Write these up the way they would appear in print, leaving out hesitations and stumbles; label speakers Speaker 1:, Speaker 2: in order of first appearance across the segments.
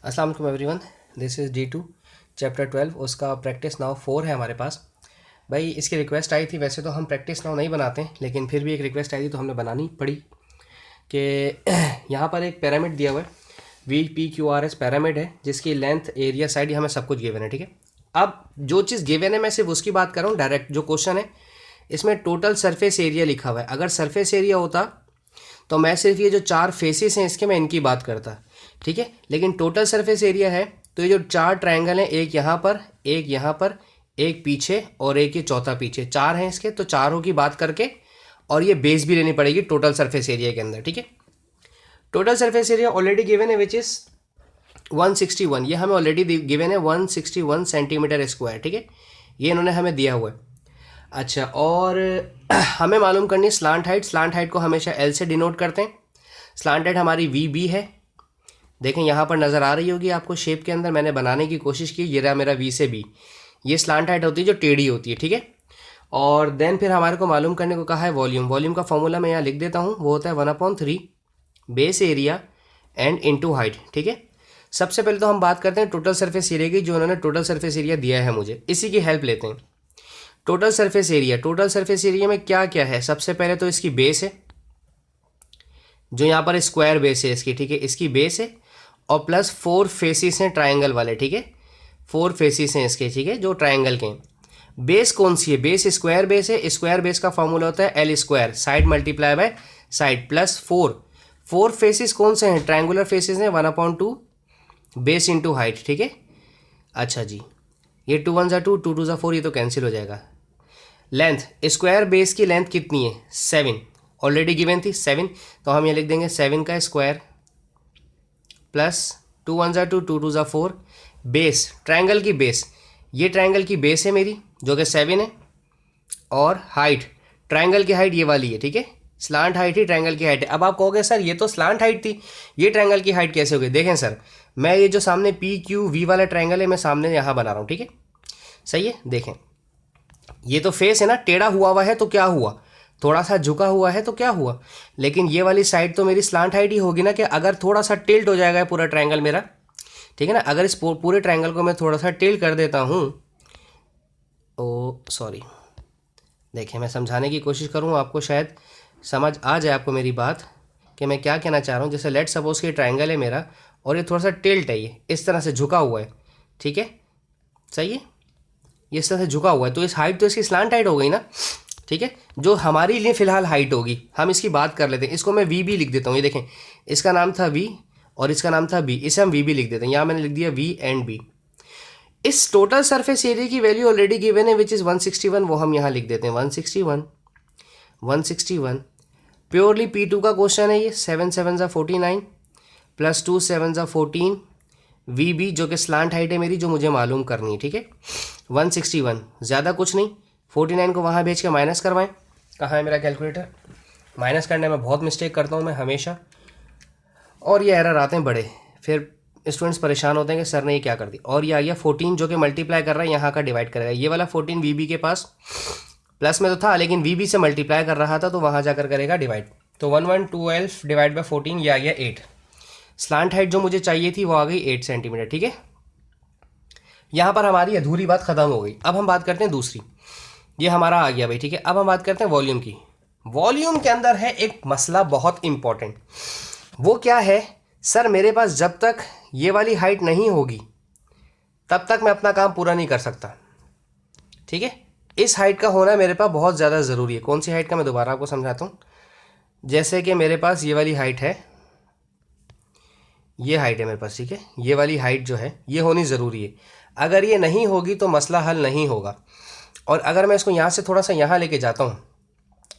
Speaker 1: अस्सलाम वालेकुम everyone, this is D2 chapter 12। उसका प्रैक्टिस नाउ 4 है हमारे पास। भाई इसकी रिक्वेस्ट आई थी, वैसे तो हम प्रैक्टिस नाउ नहीं बनाते हैं, लेकिन फिर भी एक रिक्वेस्ट आई थी तो हमने बनानी पड़ी कि यहाँ पर एक पिरामिड दिया हुआ है, VPQRS पिरामिड है, जिसकी लेंथ, एरिया, साइड हमें सब कुछ गिवन है। ठीक है, अब जो चीज़ गिवन है मैं सिर्फ उसकी बात कर रहा हूँ। डायरेक्ट जो क्वेश्चन है इसमें टोटल सरफेस एरिया लिखा हुआ है। अगर सरफेस एरिया होता तो मैं सिर्फ ये जो चार फेसेस हैं इसके मैं इनकी बात करता, ठीक है। लेकिन टोटल सरफेस एरिया है तो ये जो चार ट्रायंगल हैं, एक यहाँ पर, एक यहाँ पर, एक पीछे और एक ये चौथा पीछे, चार हैं इसके, तो चारों की बात करके और ये बेस भी लेनी पड़ेगी टोटल सरफेस एरिया के अंदर। ठीक है, total surface area already given है विच इज़ 161। ये हमें ऑलरेडी गिवन है 161 सेंटीमीटर स्क्वायर। ठीक है, ये इन्होंने हमें दिया हुआ है। अच्छा, और हमें मालूम करनी है स्लांट हाइट। स्लांट हाइट को हमेशा L से डिनोट करते हैं। स्लांट हाइट हमारी VB है। देखें यहाँ पर नज़र आ रही होगी आपको शेप के अंदर, मैंने बनाने की कोशिश की। ये रहा मेरा V से B। ये स्लांट हाइट होती है जो टेढ़ी होती है। ठीक है, और देन फिर हमारे को मालूम करने को कहा है वॉल्यूम। वॉल्यूम का फॉर्मूला मैं यहाँ लिख देता हूँ, वो होता है 1/3 base area and into height. ठीक है, सबसे पहले तो हम बात करते हैं टोटल सरफेस एरिया की, जो उन्होंने टोटल सरफेस एरिया दिया है मुझे, इसी की हेल्प लेते हैं। Total surface area, total surface area में क्या क्या है? सबसे पहले तो इसकी बेस है, जो यहाँ पर स्क्वायर बेस है इसकी। ठीक है, इसकी बेस है और प्लस 4 फेसिस हैं ट्रायंगल वाले। ठीक है, 4 फेसिस हैं इसके, ठीक है, जो ट्रायंगल के हैं। बेस कौन सी है? बेस स्क्वायर बेस है। स्क्वायर बेस का फॉर्मूला होता है L square, side multiply by side, plus 4 faces कौन से हैं? ट्रायंगुलर फेसिस हैं, 1/2 बेस इंटू हाइट। ठीक है, अच्छा जी, ये 2 1 2, 2 2 4, ये तो कैंसिल हो जाएगा। लेंथ, स्क्वायर बेस की लेंथ कितनी है? 7, ऑलरेडी गिवन थी 7, तो हम ये लिख देंगे 7 का स्क्वायर प्लस 2 1 2, 2 2 4। बेस, ट्रायंगल की बेस, ये ट्रायंगल की बेस है मेरी जो कि 7 है, और हाइट, ट्रायंगल की हाइट ये वाली है। ठीक है, स्लांट हाइट ही ट्रायंगल की हाइट है। अब आप कहोगे सर ये तो स्लांट हाइट थी, ये ट्रायंगल की हाइट कैसे हो गई? देखें सर, मैं ये जो सामने PQV वाला ट्रायंगल है मैं सामने यहाँ बना रहा हूँ। ठीक है, सही है। देखें, ये तो फेस है ना, टेढ़ा हुआ है तो क्या हुआ? थोड़ा सा झुका हुआ है तो क्या हुआ? लेकिन ये वाली साइड तो मेरी स्लांट हाइट ही होगी ना, कि अगर थोड़ा सा टिल्ट हो जाएगा पूरा ट्रायंगल मेरा, ठीक है ना, अगर इस पूरे ट्रायंगल को मैं थोड़ा सा टिल्ट कर देता हूँ, ओ सॉरी, देखिए मैं समझाने की कोशिश करूँ, आपको शायद समझ आ जाए आपको मेरी बात कि मैं क्या कहना चाह रहा हूँ। जैसे लेट सपोज कि ट्रायंगल है मेरा और ये थोड़ा सा टिल्ट है, ये इस तरह से झुका हुआ है। ठीक है, सही है, ये इस तरह से झुका हुआ है, तो इस हाइट तो इसकी स्लांट हाइट हो गई ना। ठीक है, जो हमारी लिए फिलहाल हाइट होगी, हम इसकी बात कर लेते हैं। इसको मैं VB लिख देता हूँ। ये देखें, इसका नाम था V और इसका नाम था B, इसे हम VB लिख देते हैं। यहाँ मैंने लिख दिया V एंड B। इस टोटल सरफेस एरिया की वैल्यू ऑलरेडी गिवन है विच इज़ 161, वो हम यहाँ लिख देते हैं 161 प्योरली P2 का क्वेश्चन है ये। 7 7 49 प्लस 2 7 14 VB, जो कि स्लांट हाइट है मेरी, जो मुझे मालूम करनी है। ठीक है, 161, ज़्यादा कुछ नहीं। 49 को वहाँ भेज के माइनस करवाएं। कहाँ है मेरा कैलकुलेटर? माइनस करने में बहुत मिस्टेक करता हूँ मैं हमेशा, और ये एरर आते हैं बड़े, फिर स्टूडेंट्स परेशान होते हैं कि सर ने ये क्या कर दी। और ये आ गया 14, जो कि मल्टीप्लाई कर रहा है, यहाँ का डिवाइड करेगा। ये वाला 14 VB के पास प्लस में तो था, लेकिन VB से मल्टीप्लाई कर रहा था, तो वहाँ जाकर करेगा डिवाइड। तो 1112 डिवाइड बाई 14, ये आ गया 8। स्लांट हाइट जो मुझे चाहिए थी वो आ गई 8 सेंटीमीटर। ठीक है, यहाँ पर हमारी अधूरी बात खत्म हो गई। अब हम बात करते हैं दूसरी, ये हमारा आ गया भाई। ठीक है, अब हम बात करते हैं वॉल्यूम की। वॉल्यूम के अंदर है एक मसला बहुत इंपॉर्टेंट। वो क्या है? सर मेरे पास जब तक ये वाली हाइट नहीं होगी तब तक मैं अपना काम पूरा नहीं कर सकता। ठीक है, इस हाइट का होना मेरे पास बहुत ज़्यादा ज़रूरी है। कौन सी हाइट का, मैं दोबारा आपको समझाता हूँ। जैसे कि मेरे पास ये वाली हाइट है, ये हाइट है मेरे पास। ठीक है, ये वाली हाइट जो है ये होनी ज़रूरी है। अगर ये नहीं होगी तो मसला हल नहीं होगा। और अगर मैं इसको यहाँ से थोड़ा सा यहाँ लेके जाता हूँ,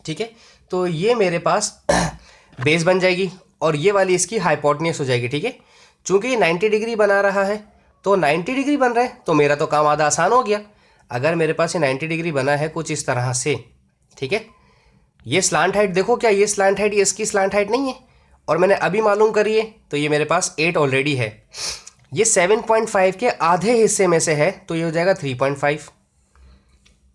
Speaker 1: ठीक है, तो ये मेरे पास बेस बन जाएगी और ये वाली इसकी हाइपोटेन्यूस हो जाएगी। ठीक है, चूँकि ये 90 डिग्री बना रहा है, तो 90 डिग्री बन रहा है, तो मेरा तो काम आधा आसान हो गया। अगर मेरे पास ये 90 डिग्री बना है कुछ इस तरह से, ठीक है, ये स्लांट हाइट देखो, क्या ये स्लांट हाइट ये इसकी स्लांट हाइट नहीं है? और मैंने अभी मालूम करी है, तो ये मेरे पास 8 ऑलरेडी है। ये 7.5 के आधे हिस्से में से है, तो ये हो जाएगा 3.5।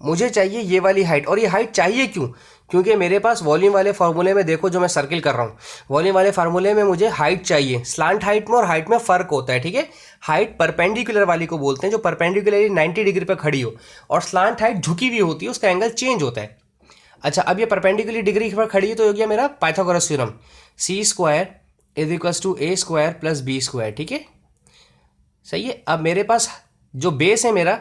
Speaker 1: मुझे चाहिए ये वाली हाइट, और ये हाइट चाहिए क्यों? क्योंकि मेरे पास वॉल्यूम वाले फार्मूले में देखो जो मैं सर्किल कर रहा हूँ, वॉल्यूम वाले फार्मूले में मुझे हाइट चाहिए। स्लांट हाइट में और हाइट में फ़र्क होता है, ठीक है। हाइट परपेंडिकुलर वाली को बोलते हैं जो परपेंडिकुलरली 90 डिग्री पर खड़ी हो, और स्लांट हाइट झुकी हुई होती है, उसका एंगल चेंज होता है। अच्छा, अब ये परपेंडिकुलर डिग्री पर खड़ी है तो हो गया मेरा Pythagoras theorem, C² is equals to A² plus B², ठीक है, सही है। अब मेरे पास जो बेस है मेरा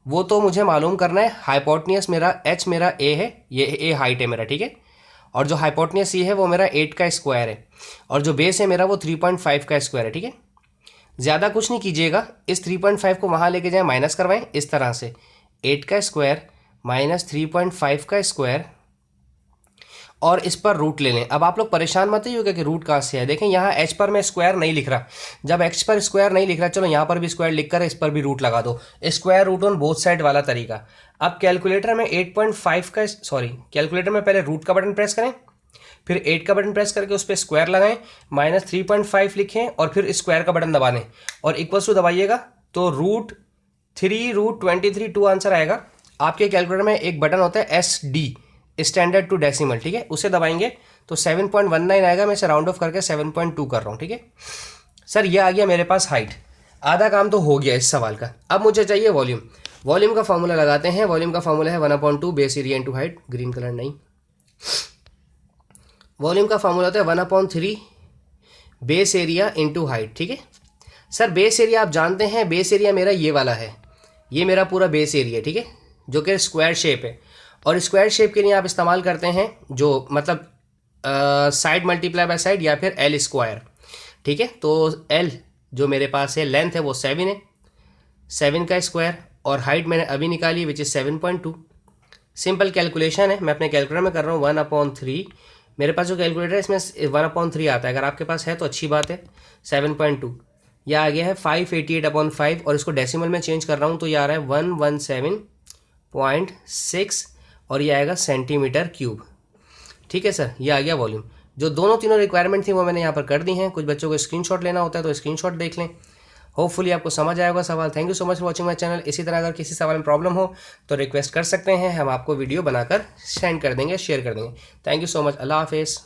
Speaker 1: वो तो मुझे मालूम करना है। हाइपोटेन्यूस मेरा h मेरा a है, ये a हाइट है मेरा, ठीक है। और जो हाइपोटेन्यूस c है वो मेरा 8 का स्क्वायर है, और जो बेस है मेरा वो 3.5 का स्क्वायर है, ठीक है। ज़्यादा कुछ नहीं कीजिएगा, इस 3.5 को वहाँ लेके जाएं, माइनस करवाएं इस तरह से, 8 का स्क्वायर माइनस 3.5 का स्क्वायर, और इस पर रूट ले लें। अब आप लोग परेशान मत ही होगा कि रूट कहाँ से है। देखें यहाँ h पर मैं स्क्वायर नहीं लिख रहा, जब x पर स्क्वायर नहीं लिख रहा, चलो यहाँ पर भी स्क्वायर लिख कर इस पर भी रूट लगा दो, square root on both side वाला तरीका। अब कैलकुलेटर में 8.5 का कैलकुलेटर में पहले रूट का बटन प्रेस करें, फिर 8 का बटन प्रेस करके उस पर स्क्वायर लगाएं, माइनस 3.5 लिखें और फिर स्क्वायर का बटन दबा दें और इक्वल्स टू दबाइएगा, तो √3√23 2 आंसर आएगा। आपके कैलकुलेटर में एक बटन होता है SD, स्टैंडर्ड टू डेसिमल, ठीक है, उसे दबाएंगे तो 7.19 आएगा। मैं इसे राउंड ऑफ करके 7.2 कर रहा हूँ, ठीक है। सर ये आ गया मेरे पास हाइट, आधा काम तो हो गया इस सवाल का। अब मुझे चाहिए वॉल्यूम। वॉल्यूम का फॉर्मूला लगाते हैं। वॉल्यूम का फॉर्मूला है 1/2 base area into height, green colour नहीं। वॉल्यूम का फॉर्मूला होता है 1/3 बेस एरिया इंटू हाइट, ठीक है। सर बेस एरिया आप जानते हैं, बेस एरिया मेरा ये वाला है, ये मेरा पूरा बेस एरिया, ठीक है, जो कि स्क्वायर शेप है। और स्क्वायर शेप के लिए आप इस्तेमाल करते हैं जो मतलब साइड मल्टीप्लाई बाय साइड या फिर L², ठीक है। तो L जो मेरे पास है, लेंथ है वो 7 है, 7 का स्क्वायर, और हाइट मैंने अभी निकाली विच इज़ 7.2। सिंपल कैलकुलेशन है, मैं अपने कैलकुलेटर में कर रहा हूँ। 1/3 मेरे पास जो कैलकुलेटर है इसमें 1/3 आता है, अगर आपके पास है तो अच्छी बात है। 7.2 यह आ गया है 588/5, और इसको डेसिमल में चेंज कर रहा हूँ तो ये आ रहा है 117.6, और ये आएगा सेंटीमीटर क्यूब, ठीक है सर। ये आ गया वॉल्यूम। जो दोनों तीनों रिक्वायरमेंट थी वो मैंने यहाँ पर कर दी हैं। कुछ बच्चों को स्क्रीनशॉट लेना होता है तो स्क्रीनशॉट देख लें, होपफुली आपको समझ आएगा सवाल। Thank you so much for watching my channel. इसी तरह अगर किसी सवाल में प्रॉब्लम हो तो रिक्वेस्ट कर सकते हैं, हम आपको वीडियो बनाकर सेंड कर देंगे, शेयर कर देंगे। थैंक यू सो मच, अल्लाह हाफिज़।